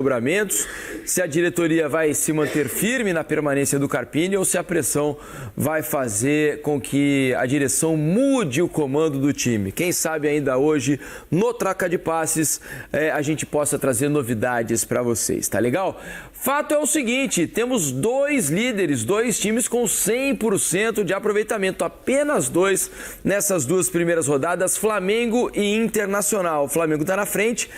desdobramentos, se a diretoria vai se manter firme na permanência do Carpini ou se a pressão vai fazer com que a direção mude o comando do time. Quem sabe ainda hoje, no Troca de Passes, a gente possa trazer novidades para vocês, tá legal? Fato é o seguinte, temos dois líderes, dois times com 100% de aproveitamento, apenas dois nessas duas primeiras rodadas, Flamengo e Internacional. O Flamengo está na frente,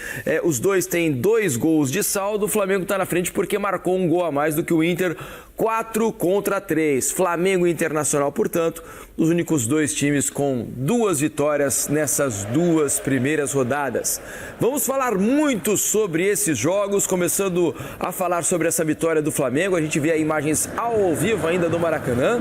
os dois têm 2 gols de saldo, o Flamengo está na frente porque marcou um gol a mais do que o Inter, 4-3. Flamengo e Internacional, portanto, os únicos dois times com 2 vitórias nessas duas primeiras rodadas. Vamos falar muito sobre esses jogos, começando a falar sobre essa vitória do Flamengo. A gente vê imagens ao vivo ainda do Maracanã,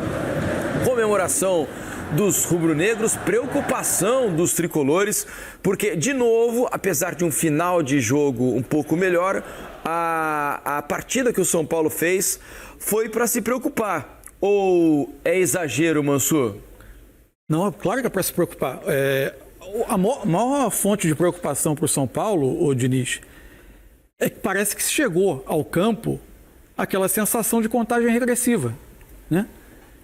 comemoração dos rubro-negros, preocupação dos tricolores, porque, de novo, apesar de um final de jogo um pouco melhor, a partida que o São Paulo fez foi para se preocupar. Ou é exagero, Mansur? Não, claro que é para se preocupar. A maior fonte de preocupação para o São Paulo, Diniz, é que parece que chegou ao campo aquela sensação de contagem regressiva, né?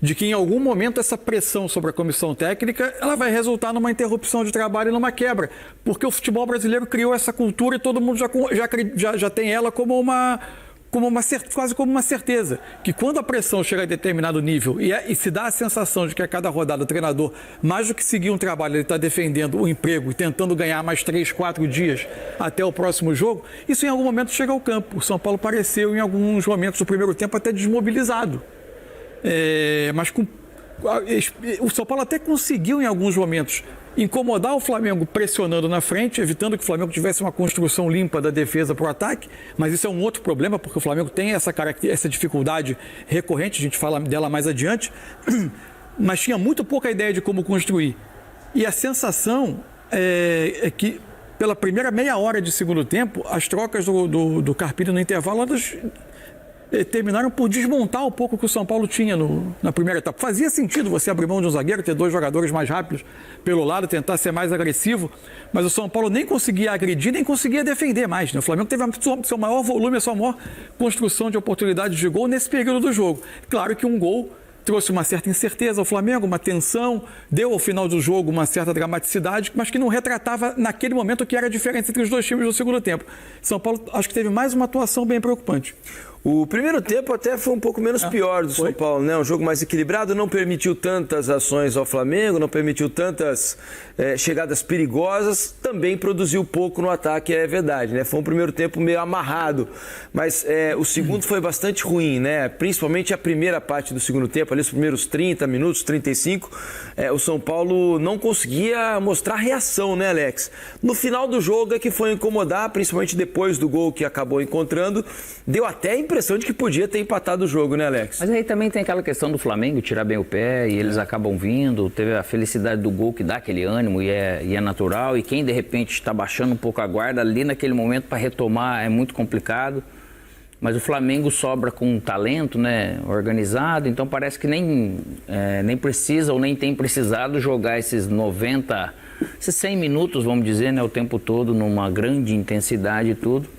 De que em algum momento essa pressão sobre a comissão técnica ela vai resultar numa interrupção de trabalho e numa quebra, porque o futebol brasileiro criou essa cultura e todo mundo já tem ela quase como uma certeza, que quando a pressão chega a determinado nível e se dá a sensação de que a cada rodada o treinador, mais do que seguir um trabalho, ele está defendendo o emprego e tentando ganhar mais 3, 4 dias até o próximo jogo, isso em algum momento chega ao campo. O São Paulo pareceu em alguns momentos do primeiro tempo até desmobilizado. Mas o São Paulo até conseguiu em alguns momentos incomodar o Flamengo pressionando na frente, evitando que o Flamengo tivesse uma construção limpa da defesa para o ataque, mas isso é um outro problema, porque o Flamengo tem essa dificuldade recorrente, a gente fala dela mais adiante, mas tinha muito pouca ideia de como construir. E a sensação é que pela primeira meia hora de segundo tempo, as trocas do Carpini no intervalo, elas terminaram por desmontar um pouco o que o São Paulo tinha na primeira etapa. Fazia sentido você abrir mão de um zagueiro, ter 2 jogadores mais rápidos pelo lado, tentar ser mais agressivo, mas o São Paulo nem conseguia agredir, nem conseguia defender mais, né? O Flamengo teve seu maior volume, a sua maior construção de oportunidades de gol nesse período do jogo. Claro que um gol trouxe uma certa incerteza ao Flamengo, uma tensão, deu ao final do jogo uma certa dramaticidade, mas que não retratava naquele momento o que era a diferença entre os dois times no segundo tempo. São Paulo acho que teve mais uma atuação bem preocupante. O primeiro tempo até foi um pouco menos pior do São Paulo, né? Um jogo mais equilibrado, não permitiu tantas ações ao Flamengo, não permitiu tantas chegadas perigosas, também produziu pouco no ataque, é verdade, né? Foi um primeiro tempo meio amarrado, mas o segundo foi bastante ruim, né? Principalmente a primeira parte do segundo tempo, ali os primeiros 30 minutos, 35, o São Paulo não conseguia mostrar reação, né, Alex? No final do jogo é que foi incomodar, principalmente depois do gol que acabou encontrando, deu até a impressão de que podia ter empatado o jogo, né, Alex? Mas aí também tem aquela questão do Flamengo tirar bem o pé e eles acabam vindo, teve a felicidade do gol que dá aquele ânimo e é natural, e quem de repente está baixando um pouco a guarda ali naquele momento para retomar é muito complicado, mas o Flamengo sobra com um talento, né, organizado, então parece que nem precisa ou nem tem precisado jogar esses 100 minutos, vamos dizer, né, o tempo todo numa grande intensidade e tudo.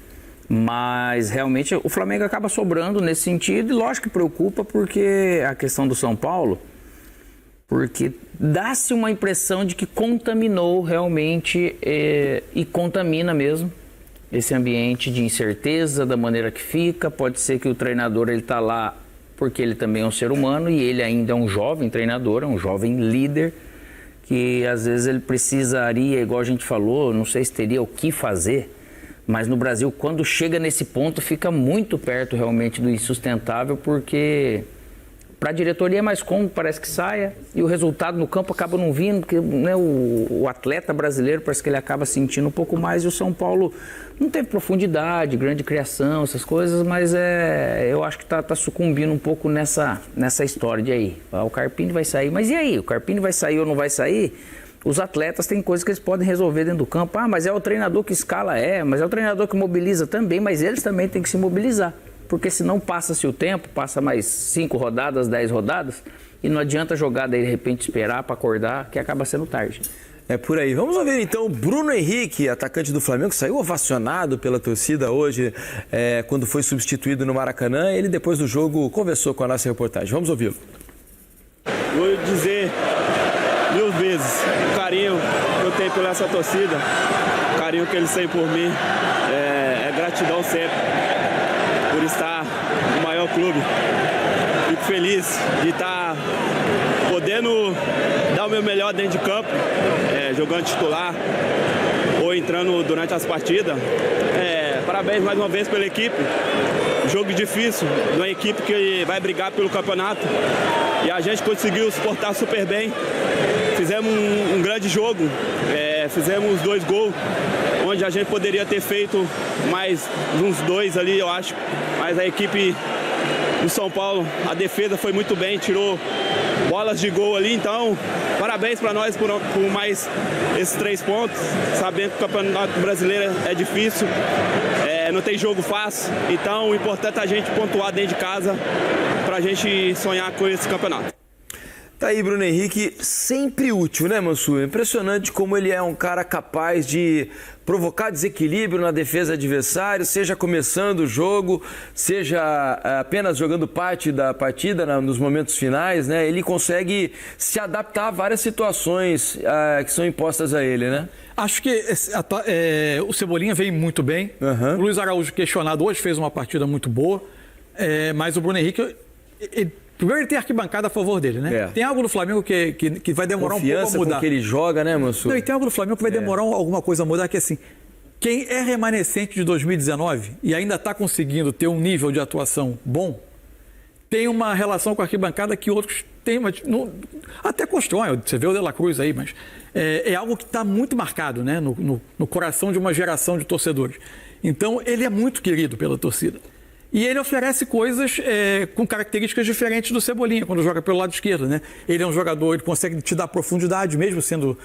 Mas realmente o Flamengo acaba sobrando nesse sentido e lógico que preocupa porque a questão do São Paulo, porque dá-se uma impressão de que contaminou realmente e contamina mesmo esse ambiente de incerteza da maneira que fica. Pode ser que o treinador ele está lá porque ele também é um ser humano e ele ainda é um jovem treinador, é um jovem líder que às vezes ele precisaria, igual a gente falou, não sei se teria o que fazer. Mas no Brasil, quando chega nesse ponto, fica muito perto realmente do insustentável, porque para a diretoria é mais cômodo, parece que saia, e o resultado no campo acaba não vindo, porque né, o atleta brasileiro parece que ele acaba sentindo um pouco mais, e o São Paulo não teve profundidade, grande criação, essas coisas, mas eu acho que está sucumbindo um pouco nessa história de aí. O Carpini vai sair, mas e aí? O Carpini vai sair ou não vai sair? Os atletas têm coisas que eles podem resolver dentro do campo. Mas é o treinador que escala, mas é o treinador que mobiliza também, mas eles também têm que se mobilizar. Porque senão passa-se o tempo, passa mais 5 rodadas, 10 rodadas, e não adianta jogar daí de repente esperar para acordar, que acaba sendo tarde. É por aí. Vamos ouvir então Bruno Henrique, atacante do Flamengo, saiu ovacionado pela torcida hoje quando foi substituído no Maracanã. Ele, depois do jogo, conversou com a nossa reportagem. Vamos ouvi-lo. Vou dizer 1000 vezes o carinho que eu tenho por essa torcida, o carinho que eles têm por mim. É gratidão sempre por estar no maior clube. Fico feliz de estar podendo dar o meu melhor dentro de campo, jogando titular ou entrando durante as partidas. Parabéns mais uma vez pela equipe. Jogo difícil, uma equipe que vai brigar pelo campeonato e a gente conseguiu suportar super bem. Fizemos um grande jogo, fizemos 2 gols, onde a gente poderia ter feito mais uns 2 ali, eu acho, mas a equipe do São Paulo, a defesa foi muito bem, tirou bolas de gol ali, então parabéns para nós por mais esses 3 pontos, sabendo que o Campeonato Brasileiro é difícil, não tem jogo fácil, então o importante é a gente pontuar dentro de casa para a gente sonhar com esse campeonato. Tá aí, Bruno Henrique, sempre útil, né, Mansur? Impressionante como ele é um cara capaz de provocar desequilíbrio na defesa adversária, seja começando o jogo, seja apenas jogando parte da partida nos momentos finais, né? Ele consegue se adaptar a várias situações que são impostas a ele, né? Acho que o Cebolinha veio muito bem. O Luiz Araújo, questionado hoje, fez uma partida muito boa, mas o Bruno Henrique... Primeiro, ele tem arquibancada a favor dele, né? Tem algo no Flamengo que vai demorar um pouco a mudar. Confiança com que ele joga, né, Mansur? Não, e tem algo no Flamengo que vai demorar alguma coisa a mudar, que assim, quem é remanescente de 2019 e ainda está conseguindo ter um nível de atuação bom, tem uma relação com a arquibancada que outros têm, até constroem. Você vê o De La Cruz aí, mas é algo que está muito marcado, né, no coração de uma geração de torcedores. Então, ele é muito querido pela torcida. E ele oferece coisas com características diferentes do Cebolinha, quando joga pelo lado esquerdo, né? Ele é um jogador, ele consegue te dar profundidade, mesmo sendo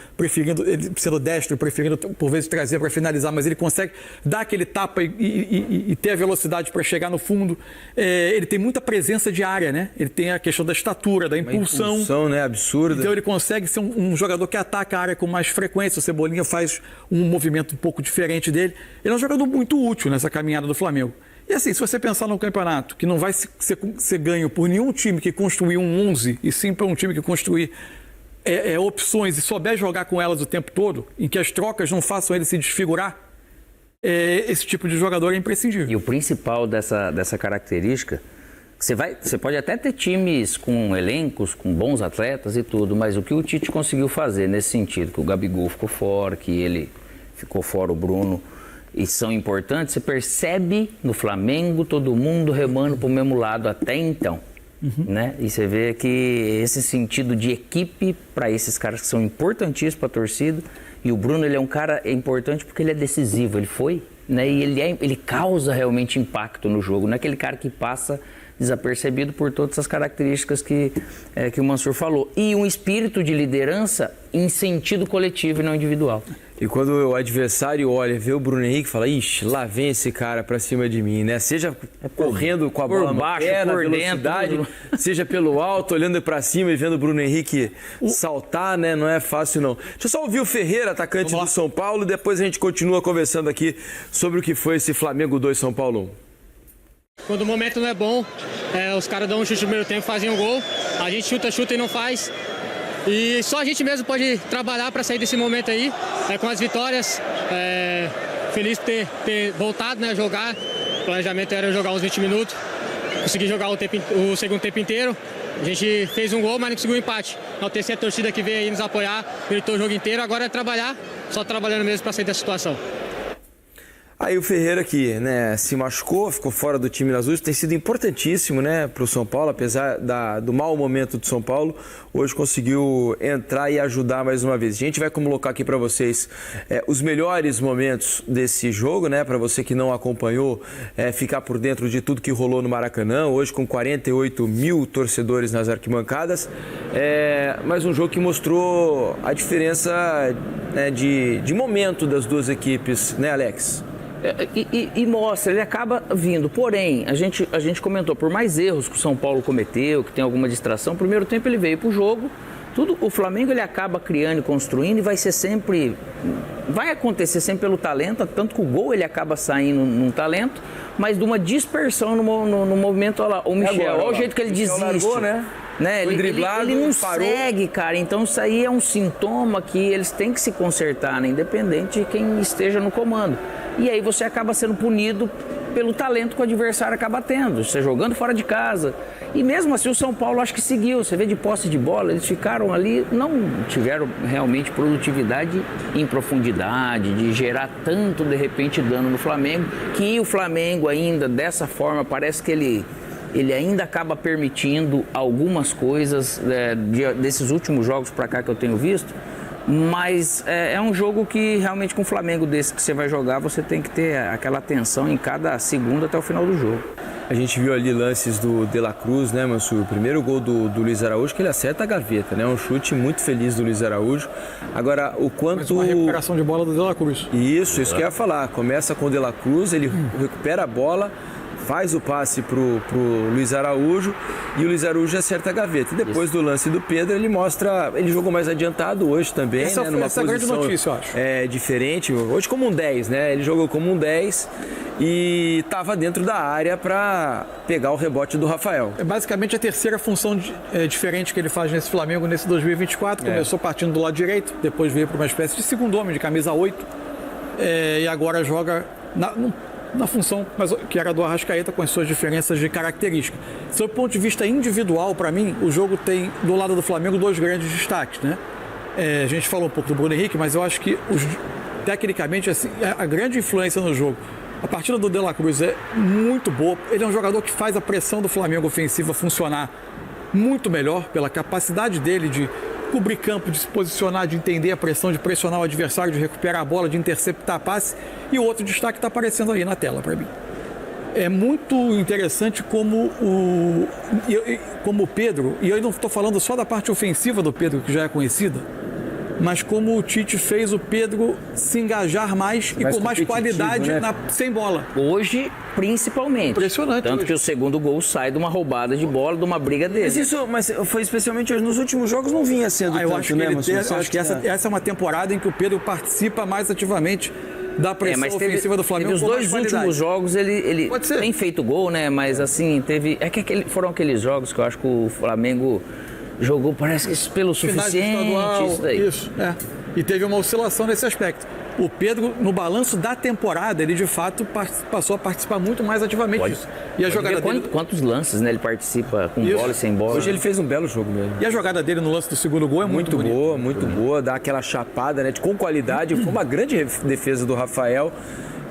destro, preferindo por vezes trazer para finalizar, mas ele consegue dar aquele tapa e ter a velocidade para chegar no fundo. Ele tem muita presença de área, né? Ele tem a questão da estatura, da impulsão. Uma impulsão, né? Absurda. Então ele consegue ser um jogador que ataca a área com mais frequência. O Cebolinha faz um movimento um pouco diferente dele. Ele é um jogador muito útil nessa caminhada do Flamengo. E assim, se você pensar num campeonato que não vai ser ganho por nenhum time que construiu um 11, e sim por um time que construir opções e souber jogar com elas o tempo todo, em que as trocas não façam ele se desfigurar, esse tipo de jogador é imprescindível. E o principal dessa característica, você pode até ter times com elencos, com bons atletas e tudo, mas o que o Tite conseguiu fazer nesse sentido, que o Gabigol ficou fora, que ele ficou fora, o Bruno... e são importantes, você percebe no Flamengo todo mundo remando para o mesmo lado até então, né? E você vê que esse sentido de equipe para esses caras que são importantíssimos para a torcida, e o Bruno, ele é um cara importante porque ele é decisivo, ele foi, né? E ele causa realmente impacto no jogo, não é aquele cara que passa desapercebido por todas as características que o Mansur falou. E um espírito de liderança em sentido coletivo e não individual. E quando o adversário olha, vê o Bruno Henrique e fala, ixi, lá vem esse cara pra cima de mim, né? Seja correndo com a bola baixo, na perna, por velocidade, dentro, seja pelo alto, olhando pra cima e vendo o Bruno Henrique saltar, né? Não é fácil, não. Deixa eu só ouvir o Ferreira, atacante do São Paulo, e depois a gente continua conversando aqui sobre o que foi esse Flamengo 2, São Paulo 1. Quando o momento não é bom, os caras dão um chute no primeiro tempo, fazem um gol, a gente chuta e não faz. E só a gente mesmo pode trabalhar para sair desse momento aí, com as vitórias. Feliz por ter voltado, né, a jogar. O planejamento era jogar uns 20 minutos. Consegui jogar o segundo tempo inteiro. A gente fez um gol, mas não conseguiu um empate. Enaltecer a torcida que veio aí nos apoiar, gritou o jogo inteiro. Agora é trabalhar, só trabalhando mesmo para sair dessa situação. Aí o Ferreira que, né, se machucou, ficou fora do time das Luzes, tem sido importantíssimo, né, para o São Paulo, apesar do mau momento do São Paulo, hoje conseguiu entrar e ajudar mais uma vez. A gente vai colocar aqui para vocês os melhores momentos desse jogo, né, para você que não acompanhou, ficar por dentro de tudo que rolou no Maracanã, hoje com 48 mil torcedores nas arquibancadas, mas um jogo que mostrou a diferença de momento das duas equipes, né, Alex? E mostra, ele acaba vindo. Porém, a gente comentou, por mais erros que o São Paulo cometeu, que tem alguma distração, no primeiro tempo ele veio para o jogo, Tudo, o Flamengo ele acaba criando e construindo e vai acontecer sempre pelo talento, tanto que o gol ele acaba saindo num talento, mas de uma dispersão no movimento. Olha lá, o Michel, olha o jeito que ele desiste. Largou, né? Ele, driblado, ele não parou. segue, cara. Então isso aí é um sintoma que eles têm que se consertar, né? Independente de quem esteja no comando. E aí você acaba sendo punido pelo talento que o adversário acaba tendo, você jogando fora de casa. E mesmo assim o São Paulo acho que seguiu, você vê de posse de bola, eles ficaram ali, não tiveram realmente produtividade em profundidade, de gerar tanto de repente dano no Flamengo, que o Flamengo ainda dessa forma parece que ele ainda acaba permitindo algumas coisas desses últimos jogos para cá que eu tenho visto. Mas é um jogo que realmente com o Flamengo desse que você vai jogar, você tem que ter aquela atenção em cada segundo até o final do jogo. A gente viu ali lances do De La Cruz, né, Mansur? O primeiro gol do Luiz Araújo, que ele acerta a gaveta, né? Um chute muito feliz do Luiz Araújo. Agora, o quanto... Mas uma recuperação de bola do De La Cruz. Isso que eu ia falar. Começa com o De La Cruz, ele recupera a bola, faz o passe pro Luiz Araújo e o Luiz Araújo acerta a gaveta. E depois do lance do Pedro, ele mostra... Ele jogou mais adiantado hoje também, essa, né? Numa essa posição grande notícia, eu acho. Diferente. Hoje como um 10, né? Ele jogou como um 10 e estava dentro da área para pegar o rebote do Rafael. É basicamente a terceira função diferente que ele faz nesse Flamengo nesse 2024. Começou partindo do lado direito, depois veio para uma espécie de segundo homem, de camisa 8. E agora joga na função que era do Arrascaeta, com as suas diferenças de característica. Sob o ponto de vista individual, para mim, o jogo tem, do lado do Flamengo, dois grandes destaques, né? A gente falou um pouco do Bruno Henrique, mas eu acho que, tecnicamente, assim, a grande influência no jogo, a partida do De La Cruz é muito boa. Ele é um jogador que faz a pressão do Flamengo ofensiva funcionar muito melhor, pela capacidade dele de cobrir campo, de se posicionar, de entender a pressão, de pressionar o adversário, de recuperar a bola, de interceptar passe. E o outro destaque está aparecendo aí na tela para mim. É muito interessante como o Pedro, e eu não estou falando só da parte ofensiva do Pedro, que já é conhecida, mas como o Tite fez o Pedro se engajar mais e com mais qualidade, né? Sem bola. Hoje, principalmente. Impressionante. Tanto hoje. que o segundo gol sai de uma roubada de bola, de uma briga dele. Mas foi especialmente hoje. Nos últimos jogos não vinha sendo tanto, Eu acho que essa é uma temporada em que o Pedro participa mais ativamente da pressão ofensiva do Flamengo. Os dois últimos jogos ele tem feito gol, né? Mas assim, foram aqueles jogos que eu acho que o Flamengo jogou, parece que pelo suficiente. Isso. E teve uma oscilação nesse aspecto. O Pedro, no balanço da temporada, ele de fato passou a participar muito mais ativamente disso. E a jogada dele... Quantos lances, né? Ele participa com bola e sem bola. Hoje ele fez um belo jogo mesmo. E a jogada dele no lance do segundo gol é muito boa, muito boa. Dá aquela chapada, né? Com qualidade. Foi uma grande defesa do Rafael,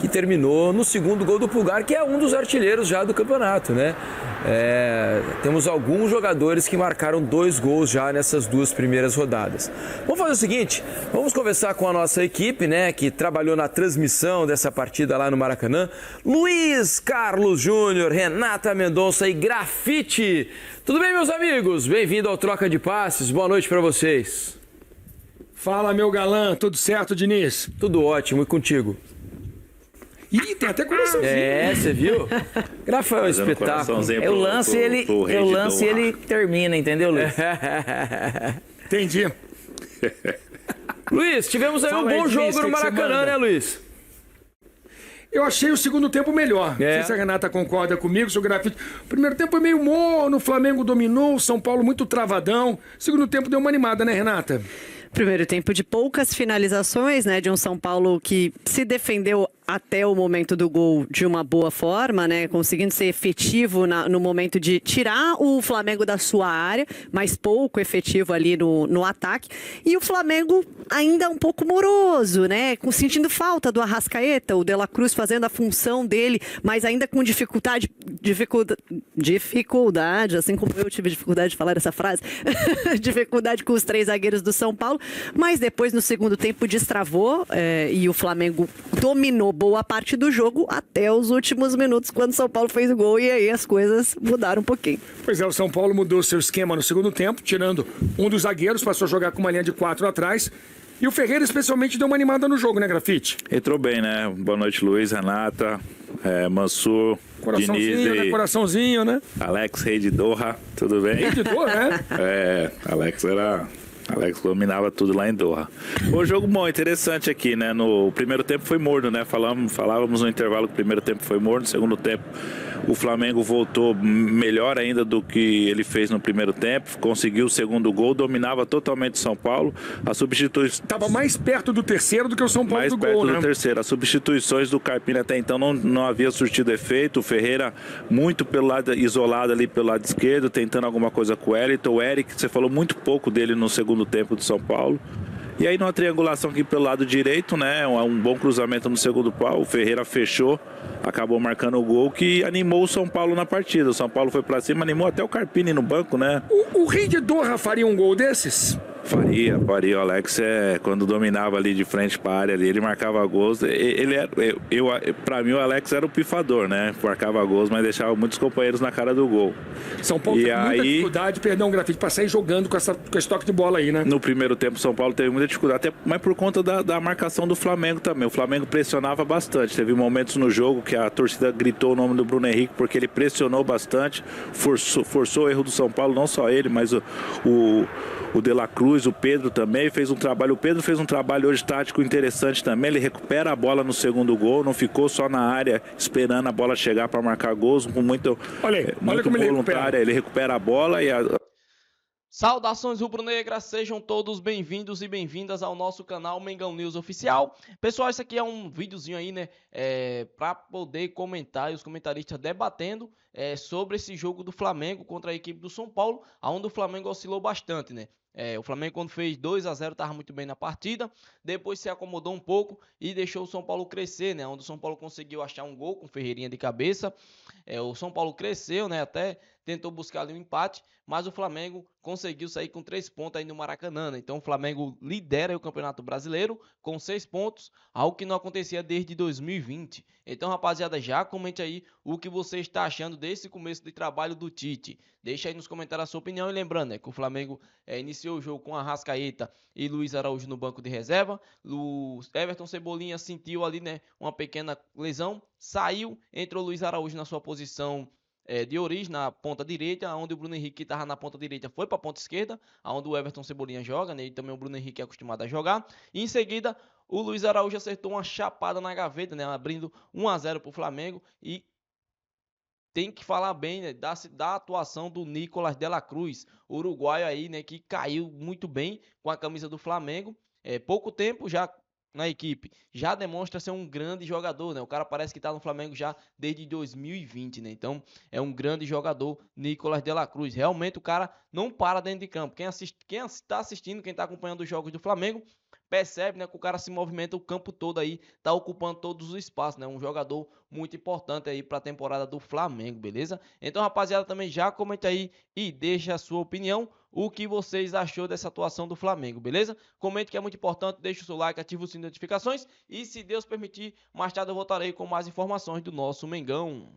que terminou no segundo gol do Pulgar, que é um dos artilheiros já do campeonato, né? Temos alguns jogadores que marcaram 2 gols já nessas 2 primeiras rodadas. Vamos fazer o seguinte, vamos conversar com a nossa equipe, né, que trabalhou na transmissão dessa partida lá no Maracanã. Luiz Carlos Júnior, Renata Mendonça e Grafite. Tudo bem, meus amigos? Bem-vindo ao Troca de Passes. Boa noite para vocês. Fala, meu galã. Tudo certo, Diniz? Tudo ótimo. E contigo? Ih, tem até coraçãozinho. Você viu? Rafael, espetáculo. O lance ele termina, entendeu, Luiz? Entendi. Luiz, tivemos aí um bom jogo no Maracanã, né, Luiz? Eu achei o segundo tempo melhor. Não sei se a Renata concorda comigo, se o Grafite... O primeiro tempo foi meio morno, o Flamengo dominou, o São Paulo muito travadão. O segundo tempo deu uma animada, né, Renata? Primeiro tempo de poucas finalizações, né, de um São Paulo que se defendeu até o momento do gol de uma boa forma, né, conseguindo ser efetivo no momento de tirar o Flamengo da sua área, mas pouco efetivo ali no ataque. E o Flamengo ainda um pouco moroso, né, sentindo falta do Arrascaeta, o De La Cruz fazendo a função dele, mas ainda com dificuldade, assim como eu tive dificuldade de falar essa frase, dificuldade com os 3 zagueiros do São Paulo, mas depois no segundo tempo destravou e o Flamengo dominou boa parte do jogo até os últimos minutos, quando o São Paulo fez o gol, e aí as coisas mudaram um pouquinho. Pois é, o São Paulo mudou seu esquema no segundo tempo, tirando um dos zagueiros, passou a jogar com uma linha de 4 atrás. E o Ferreira especialmente deu uma animada no jogo, né, Grafite? Entrou bem, né? Boa noite, Luiz, Renata, Mansur, Diniz, né? Coraçãozinho, né? Alex, rei de Doha, tudo bem? Rei de Doha, né? Alex era Alex dominava tudo lá em Doha. O jogo bom, interessante aqui, né? No primeiro tempo foi morno, né? Falávamos no intervalo que o primeiro tempo foi morno, no segundo tempo o Flamengo voltou melhor ainda do que ele fez no primeiro tempo, conseguiu o segundo gol, dominava totalmente o São Paulo. As substituições... Estava mais perto do terceiro do que o São Paulo do gol, né? Mais perto do terceiro. As substituições do Carpini até então não havia surtido efeito. O Ferreira muito pelo lado isolado ali pelo lado esquerdo, tentando alguma coisa com o Wellington. O Eric, você falou muito pouco dele no segundo tempo do São Paulo. E aí numa triangulação aqui pelo lado direito, né? Um bom cruzamento no segundo pau. O Ferreira fechou, acabou marcando o gol que animou o São Paulo na partida. O São Paulo foi pra cima, animou até o Carpini no banco, né? O Rei de Doha faria um gol desses? Faria. O Alex, quando dominava ali de frente para a área, ele marcava gols. Para mim, o Alex era o pifador, né? Marcava gols, mas deixava muitos companheiros na cara do gol. São Paulo teve muita dificuldade, perdão, Grafite, para sair jogando com esse toque de bola aí, né? No primeiro tempo, o São Paulo teve muita dificuldade, até, mas por conta da marcação do Flamengo também. O Flamengo pressionava bastante. Teve momentos no jogo que a torcida gritou o nome do Bruno Henrique porque ele pressionou bastante, forçou o erro do São Paulo, não só ele, mas o De La Cruz, o Pedro também fez um trabalho. O Pedro fez um trabalho hoje tático interessante também. Ele recupera a bola no segundo gol, não ficou só na área esperando a bola chegar para marcar gols, com muito como ele recupera a bola e Saudações rubro-negras, sejam todos bem-vindos e bem-vindas ao nosso canal Mengão News Oficial. Pessoal, esse aqui é um videozinho aí, né, para poder comentar e os comentaristas debatendo sobre esse jogo do Flamengo contra a equipe do São Paulo, onde o Flamengo oscilou bastante, né. O Flamengo, quando fez 2-0, estava muito bem na partida, depois se acomodou um pouco e deixou o São Paulo crescer, né, onde o São Paulo conseguiu achar um gol com Ferreirinha de cabeça. O São Paulo cresceu, né, até tentou buscar ali um empate, mas o Flamengo conseguiu sair com 3 pontos aí no Maracanã, né? Então o Flamengo lidera o Campeonato Brasileiro com 6 pontos, algo que não acontecia desde 2020. Então, rapaziada, já comente aí o que você está achando desse começo de trabalho do Tite. Deixa aí nos comentários a sua opinião e lembrando, né, que o Flamengo iniciou o jogo com Arrascaeta e Luiz Araújo no banco de reserva. O Everton Cebolinha sentiu ali, né, uma pequena lesão, saiu, entrou Luiz Araújo na sua posição de origem, na ponta direita, onde o Bruno Henrique, que estava na ponta direita, foi para a ponta esquerda, onde o Everton Cebolinha joga, né, e também o Bruno Henrique é acostumado a jogar. E em seguida, o Luiz Araújo acertou uma chapada na gaveta, né, abrindo 1-0 para o Flamengo. E tem que falar bem, né, da atuação do Nicolás de la Cruz, uruguaio aí, né, que caiu muito bem com a camisa do Flamengo. Pouco tempo já na equipe, já demonstra ser um grande jogador, né? O cara parece que tá no Flamengo já desde 2020, né? Então, é um grande jogador, Nicolás de la Cruz. Realmente o cara não para dentro de campo. Quem está assistindo, quem tá acompanhando os jogos do Flamengo, percebe, né, que o cara se movimenta o campo todo aí, tá ocupando todos os espaços, né? Um jogador muito importante aí para a temporada do Flamengo, beleza? Então, rapaziada, também já comenta aí e deixa a sua opinião, o que vocês achou dessa atuação do Flamengo, beleza? Comente, que é muito importante, deixa o seu like, ativa o sininho de notificações e, se Deus permitir, mais tarde eu voltarei com mais informações do nosso Mengão.